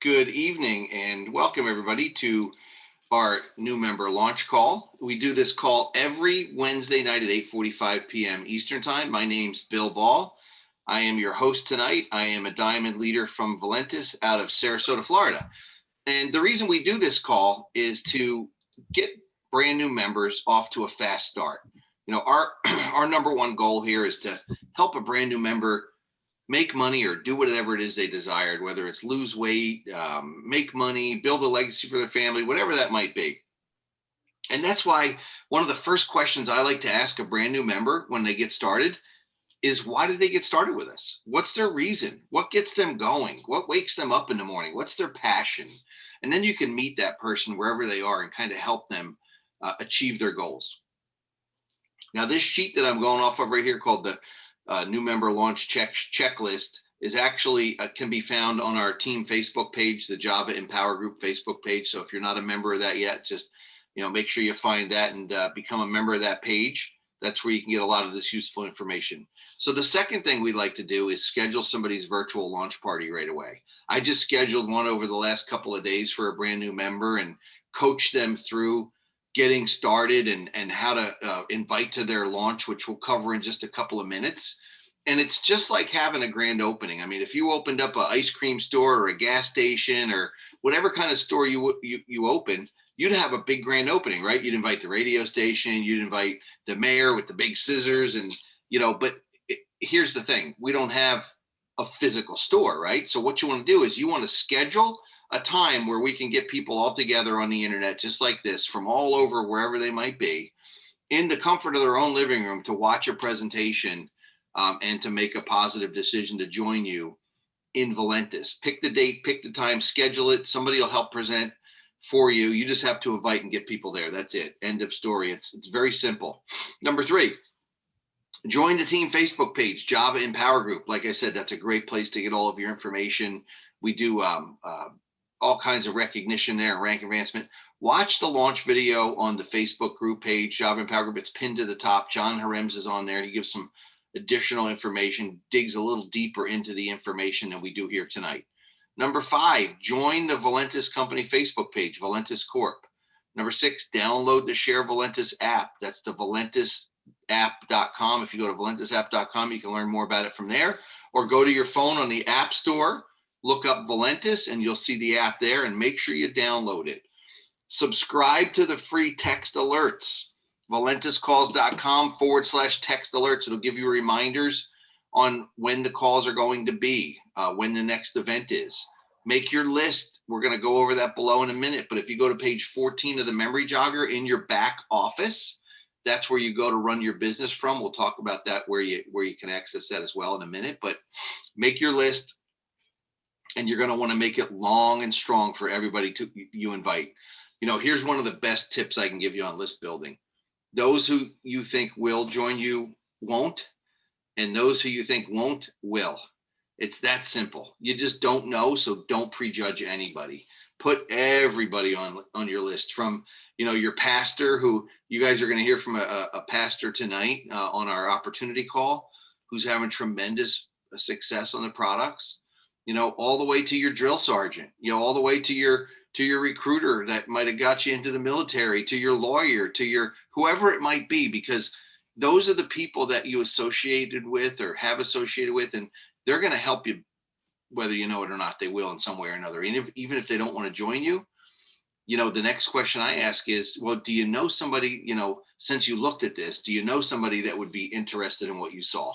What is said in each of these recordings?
Good evening and welcome everybody to our new member launch call. We do this call every Wednesday night at 8:45 p.m. Eastern Time. My name's Bill Ball. I am your host tonight. I am a diamond leader from Valentus out of Sarasota, Florida. And the reason we do this call is to get brand new members off to a fast start. Our our number one goal here is to help a brand new member make money or do whatever it is they desired, whether it's lose weight, make money, build a legacy for their family, whatever that might be. And that's why one of the first questions I like to ask a brand new member when they get started is, why did they get started with us? What's their reason? What gets them going? What wakes them up in the morning? What's their passion? And then you can meet that person wherever they are and kind of help them achieve their goals. Now, this sheet that I'm going off of right here called the new member launch checklist is actually can be found on our team Facebook page, the Java Empower Group Facebook page. So if you're not a member of that yet, just make sure you find that and become a member of that page. That's where you can get a lot of this useful information. So the second thing we like to do is schedule somebody's virtual launch party right away. I just scheduled one over the last couple of days for a brand new member and coach them through getting started and how to invite to their launch, which we'll cover in just a couple of minutes. And it's just like having a grand opening. I mean, if you opened up an ice cream store or a gas station or whatever kind of store you opened, you'd have a big grand opening, right? You'd invite the radio station, you'd invite the mayor with the big scissors, and but here's the thing: we don't have a physical store, right? So what you want to do is you want to schedule a time where we can get people all together on the internet, just like this, from all over, wherever they might be, in the comfort of their own living room, to watch a presentation and to make a positive decision to join you in Valentus. Pick the date, pick the time, schedule it. Somebody will help present for you. You just have to invite and get people there. That's it. End of story. It's very simple. Number 3, join the team Facebook page, Java Empower Group. Like I said, that's a great place to get all of your information. We do all kinds of recognition there, rank advancement. Watch the launch video on the Facebook group page, Java Empower Group. It's pinned to the top. John Harems is on there. He gives some additional information, digs a little deeper into the information than we do here tonight. Number 5, join the Valentus Company Facebook page, Valentus Corp. Number 6, download the Share Valentus app. That's the valentusapp.com. If you go to valentusapp.com, you can learn more about it from there, or go to your phone on the App Store, look up Valentus, and you'll see the app there, and make sure you download it. Subscribe to the free text alerts, valentuscalls.com/text alerts. It'll give you reminders on when the calls are going to be, when the next event is. Make your list. We're going to go over that below in a minute, but if you go to page 14 of the memory jogger in your back office, that's where you go to run your business from. We'll talk about that, where you can access that as well in a minute, but make your list. And you're going to want to make it long and strong for everybody you invite. Here's one of the best tips I can give you on list building. Those who you think will join you won't, and those who you think won't will. It's that simple. You just don't know, so don't prejudge anybody. Put everybody on your list, from your pastor, who you guys are going to hear from a pastor tonight on our opportunity call, who's having tremendous success on the products. All the way to your drill sergeant, all the way to your recruiter that might have got you into the military, to your lawyer, to your whoever it might be, because those are the people that you associated with or have associated with, and they're going to help you, whether you know it or not. They will in some way or another. And even if they don't want to join you, the next question I ask is, well, do you know somebody, since you looked at this, do you know somebody that would be interested in what you saw?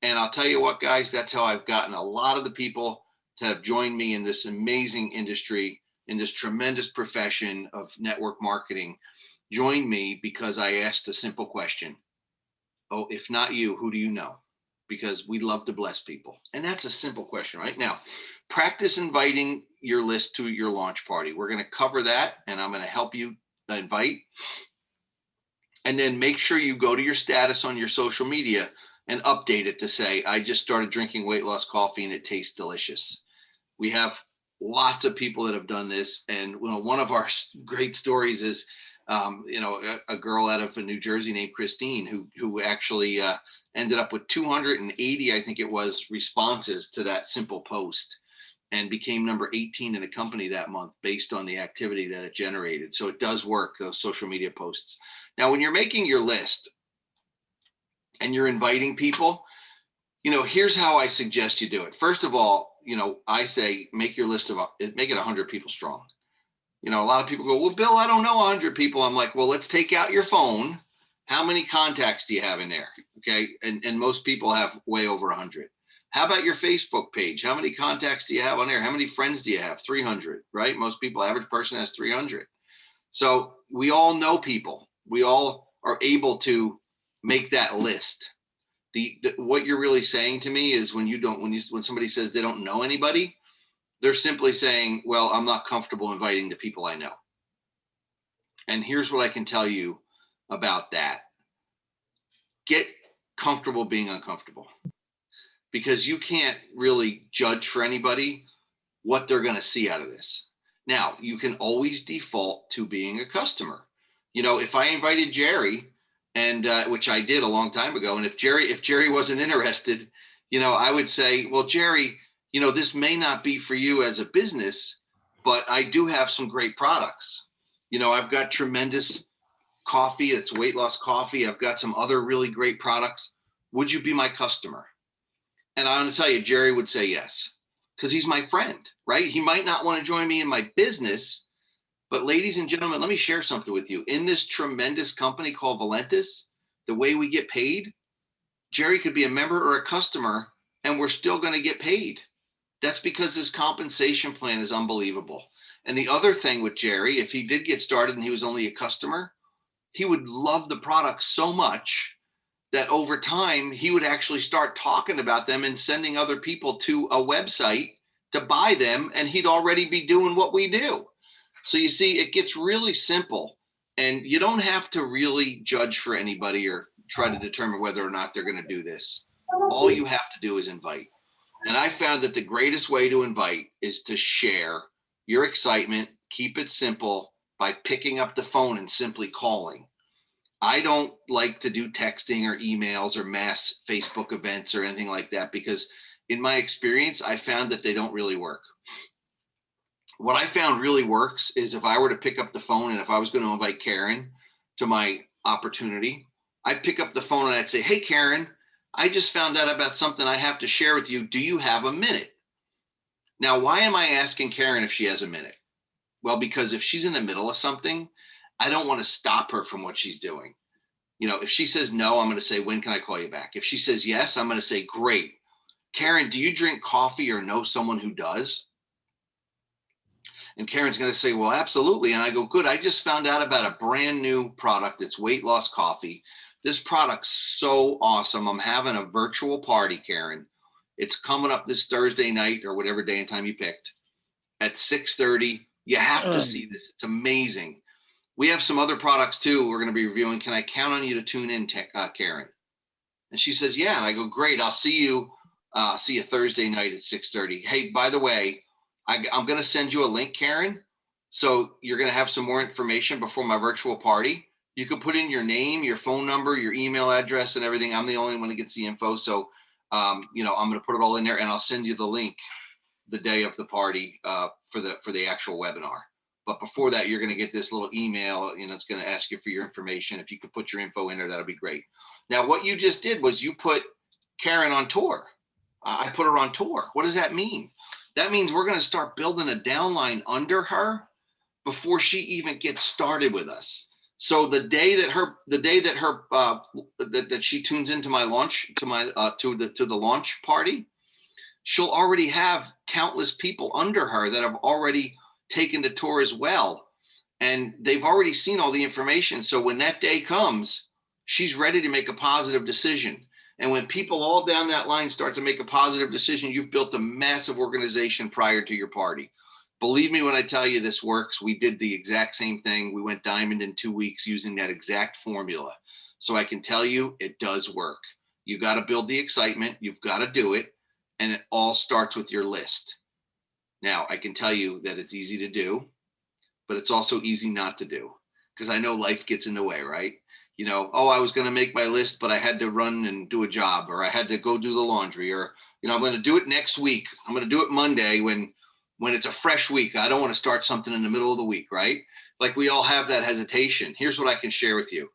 And I'll tell you what, guys, that's how I've gotten a lot of the people to have joined me in this amazing industry, in this tremendous profession of network marketing. Join me because I asked a simple question. Oh, if not you, who do you know? Because we love to bless people. And that's a simple question right now. Practice inviting your list to your launch party. We're going to cover that, and I'm going to help you invite. And then make sure you go to your status on your social media and update it to say, I just started drinking weight loss coffee and it tastes delicious. We have lots of people that have done this. And one of our great stories is, a girl out of New Jersey named Christine, who actually ended up with 280, I think it was, responses to that simple post. and became number 18 in the company that month based on the activity that it generated. So it does work, those social media posts. Now, when you're making your list and you're inviting people, here's how I suggest you do it. First of all, I say make your list make it 100 people strong. A lot of people go, well, Bill, I don't know 100 people. I'm like, well, let's take out your phone. How many contacts do you have in there? Okay. And most people have way over 100. How about your Facebook page? How many contacts do you have on there? How many friends do you have? 300, right? Most people, average person has 300. So we all know people. We all are able to make that list. What you're really saying to me is when somebody says they don't know anybody, they're simply saying, well, I'm not comfortable inviting the people I know. And here's what I can tell you about that. Get comfortable being uncomfortable, because you can't really judge for anybody what they're going to see out of this. Now, you can always default to being a customer. If I invited Jerry, and which I did a long time ago, and if Jerry wasn't interested, I would say, well, Jerry, this may not be for you as a business, but I do have some great products. I've got tremendous coffee. It's weight loss coffee. I've got some other really great products. Would you be my customer? And I'm going to tell you, Jerry would say yes, because he's my friend, right? He might not want to join me in my business, but ladies and gentlemen, let me share something with you. In this tremendous company called Valentus, the way we get paid, Jerry could be a member or a customer, and we're still going to get paid. That's because this compensation plan is unbelievable. And the other thing with Jerry, if he did get started and he was only a customer, he would love the product so much that over time, he would actually start talking about them and sending other people to a website to buy them, and he'd already be doing what we do. So you see, it gets really simple, and you don't have to really judge for anybody or try to determine whether or not they're going to do this. All you have to do is invite. And I found that the greatest way to invite is to share your excitement, keep it simple by picking up the phone and simply calling. I don't like to do texting or emails or mass Facebook events or anything like that, because in my experience, I found that they don't really work. What I found really works is if I were to pick up the phone and if I was going to invite Karen to my opportunity, I'd pick up the phone and I'd say, hey, Karen, I just found out about something I have to share with you. Do you have a minute? Now, why am I asking Karen if she has a minute? Well, because if she's in the middle of something, I don't want to stop her from what she's doing. If she says no, I'm going to say, when can I call you back? If she says yes, I'm going to say, great. Karen, do you drink coffee or know someone who does? And Karen's going to say, well, absolutely. And I go, good. I just found out about a brand new product. It's weight loss coffee. This product's so awesome. I'm having a virtual party, Karen. It's coming up this Thursday night or whatever day and time you picked at 6:30. You have to see this. It's amazing. We have some other products too we're going to be reviewing. Can I count on you to tune in, Karen? And she says, yeah. And I go, great. I'll see you Thursday night at 6:30. Hey, by the way, I'm going to send you a link, Karen. So you're going to have some more information before my virtual party. You can put in your name, your phone number, your email address, and everything. I'm the only one who gets the info. So, I'm going to put it all in there, and I'll send you the link the day of the party for the actual webinar. But before that, you're going to get this little email. It's going to ask you for your information. If you could put your info in there, that'll be great. Now, what you just did was you put Karen on tour. I put her on tour. What does that mean? That means we're going to start building a downline under her before she even gets started with us. So the day that she tunes into my launch, to the launch party, she'll already have countless people under her that have already taken the tour as well, and they've already seen all the information. So when that day comes, she's ready to make a positive decision. And when people all down that line start to make a positive decision, you've built a massive organization prior to your party. Believe me when I tell you this works. We did the exact same thing. We went diamond in 2 weeks using that exact formula. So I can tell you it does work. You got to build the excitement. You've got to do it. And it all starts with your list. Now, I can tell you that it's easy to do, but it's also easy not to do, because I know life gets in the way, right? I was going to make my list, but I had to run and do a job, or I had to go do the laundry, or, I'm going to do it next week. I'm going to do it Monday when when it's a fresh week, I don't want to start something in the middle of the week, right? Like we all have that hesitation. Here's what I can share with you.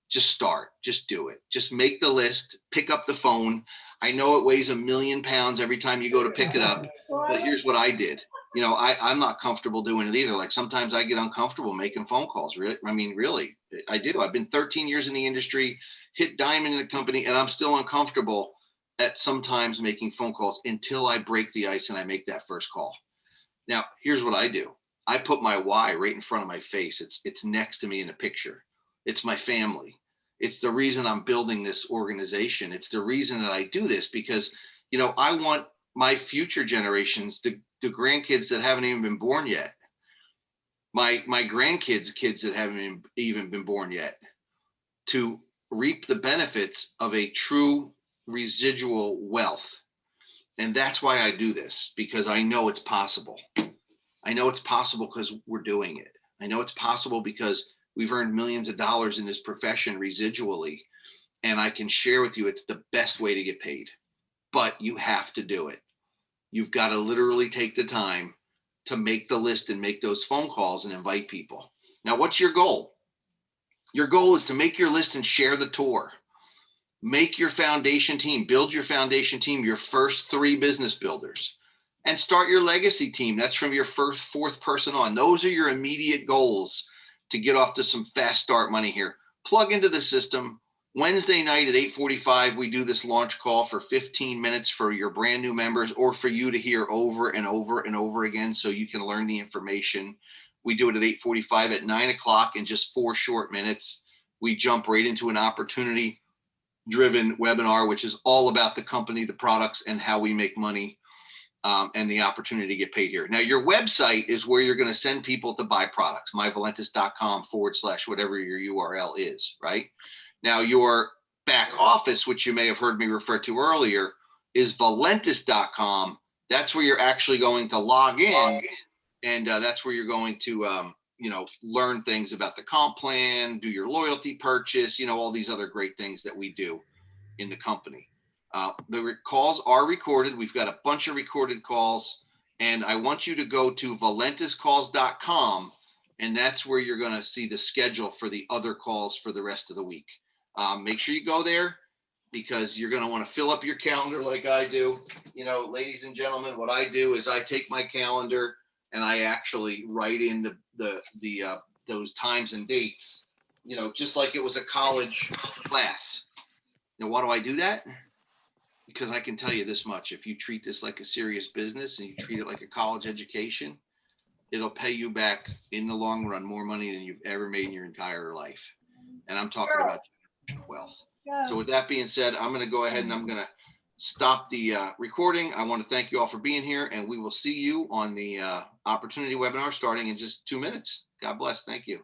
Just start, just do it. Just make the list, pick up the phone. I know it weighs 1,000,000 pounds every time you go to pick it up, but here's what I did. I'm not comfortable doing it either. Like sometimes I get uncomfortable making phone calls. Really, I mean, really, I do. I've been 13 years in the industry, hit diamond in the company, and I'm still uncomfortable at sometimes making phone calls until I break the ice and I make that first call. Now, here's what I do. I put my why right in front of my face. It's next to me in a picture. It's my family. It's the reason I'm building this organization. It's the reason that I do this because, I want my future generations, the grandkids that haven't even been born yet, my grandkids, kids that haven't even been born yet, to reap the benefits of a true residual wealth. And that's why I do this, because I know it's possible. I know it's possible because we're doing it. I know it's possible because we've earned millions of dollars in this profession residually. And I can share with you, it's the best way to get paid, but you have to do it. You've got to literally take the time to make the list and make those phone calls and invite people. Now, what's your goal? Your goal is to make your list and share the tour. Make your foundation team, build your foundation team, your first 3 business builders, and start your legacy team. That's from your first 4th person on. Those are your immediate goals to get off to some fast start money here. Plug into the system. Wednesday night at 8:45, we do this launch call for 15 minutes for your brand new members or for you to hear over and over and over again so you can learn the information. We do it at 8:45. At 9 o'clock, in just 4 short minutes, we jump right into an opportunity driven webinar, which is all about the company, the products, and how we make money, and the opportunity to get paid here. Now, your website is where you're going to send people to buy products, myvalentus.com/whatever your URL is, right? Now, your back office, which you may have heard me refer to earlier, is valentus.com. That's where you're actually going to log in, and that's where you're going to learn things about the comp plan, do your loyalty purchase, all these other great things that we do in the company. The calls are recorded. We've got a bunch of recorded calls, and I want you to go to valentuscalls.com, and that's where you're going to see the schedule for the other calls for the rest of the week. Make sure you go there because you're going to want to fill up your calendar like I do. Ladies and gentlemen, what I do is I take my calendar and I actually write in those times and dates, just like it was a college class. Now, why do I do that? Because I can tell you this much: if you treat this like a serious business and you treat it like a college education, it'll pay you back in the long run more money than you've ever made in your entire life. And I'm talking about wealth. So with that being said, I'm going to go ahead and I'm going to stop the recording. I want to thank you all for being here, and we will see you on the opportunity webinar starting in just 2 minutes. God bless. Thank you.